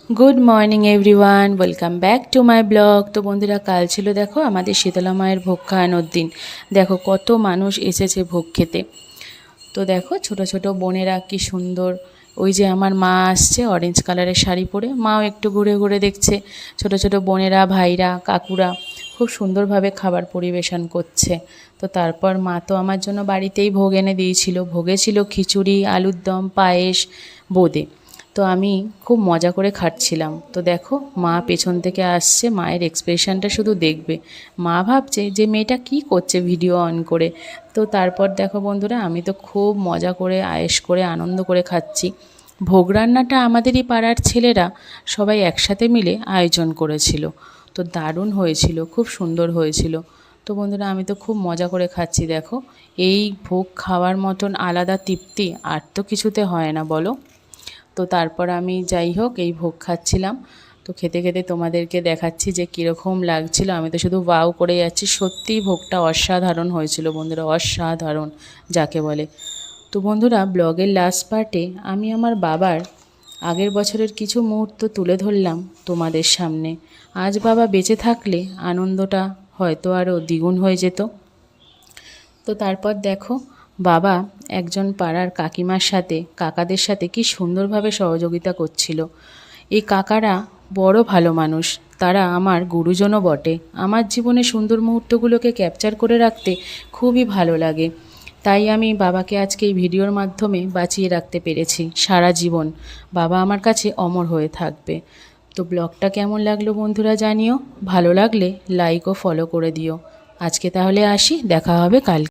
Good morning everyone, welcome back to my blog. তো বন্ধুরা, কাল ছিল দেখো আমাদের শীতলা মায়ের ভোগ খাওয়ানোর দিন। দেখো কত মানুষ এসেছে ভোগ খেতে। তো দেখো ছোট ছোট বোনেরা কি সুন্দর, ওই যে আমার মা আসছে অরেঞ্জ কালারের শাড়ি পরে, মাও একটু ঘুরে ঘুরে দেখছে। ছোট ছোট বোনেরা, ভাইরা, কাকুরা খুব সুন্দরভাবে খাবার পরিবেশন করছে। তো তারপর মা তো আমার জন্য বাড়িতেই ভোগ এনে দিয়েছিল। ভোগে ছিল খিচুড়ি, আলুর দম, পায়েস, বোঁদে। তো আমি খুব মজা করে খাচ্ছিলাম। তো দেখো মা পেছন থেকে আসছে, মায়ের এক্সপ্রেশনটা শুধু দেখবে। মা ভাবছে যে মেয়েটা কি করছে ভিডিও অন করে। তো তারপর দেখো বন্ধুরা, আমি তো খুব মজা করে আয়েশ করে আনন্দ করে খাচ্ছি। ভোগ রান্নাটা আমাদেরই পাড়ার ছেলেরা সবাই একসাথে মিলে আয়োজন করেছিল। তো দারুণ হয়েছিল, খুব সুন্দর হয়েছিল। তো বন্ধুরা, আমি তো খুব মজা করে খাচ্ছি। দেখো এই ভোগ খাওয়ার মতন আলাদা তৃপ্তি আর তো কিছুতে হয় না, বলো। তো তারপর আমি যাই হোক এই ভোগ খাচ্ছিলাম। তো খেতে খেতে তোমাদেরকে দেখাচ্ছি যে কীরকম লাগছিল। আমি তো শুধু ওয়াও করে যাচ্ছি। সত্যিই ভোগটা অসাধারণ হয়েছিল বন্ধুরা, অসাধারণ যাকে বলে। তো বন্ধুরা, ব্লগের লাস্ট পার্টে আমি আমার বাবার আগের বছরের কিছু মুহূর্ত তুলে ধরলাম তোমাদের সামনে। আজ বাবা বেঁচে থাকলে আনন্দটা হয়তো আরও দ্বিগুণ হয়ে যেত। তো তারপর দেখো বাবা একজন পাড়ার কাকিমার সাথে, কাকাদের সাথে কি সুন্দরভাবে সহযোগিতা করছিল। এই কাকারা বড় ভালো মানুষ, তারা আমার গুরুজনও বটে। আমার জীবনে সুন্দর মুহূর্তগুলোকে ক্যাপচার করে রাখতে খুবই ভালো লাগে। তাই আমি বাবাকে আজকে এই ভিডিওর মাধ্যমে বাঁচিয়ে রাখতে পেরেছি সারা জীবন। বাবা আমার কাছে অমর হয়ে থাকবে। তো ব্লগটা কেমন লাগলো বন্ধুরা জানিও। ভালো লাগলে লাইক ও ফলো করে দিও। আজকে তাহলে আসি, দেখা হবে কাল।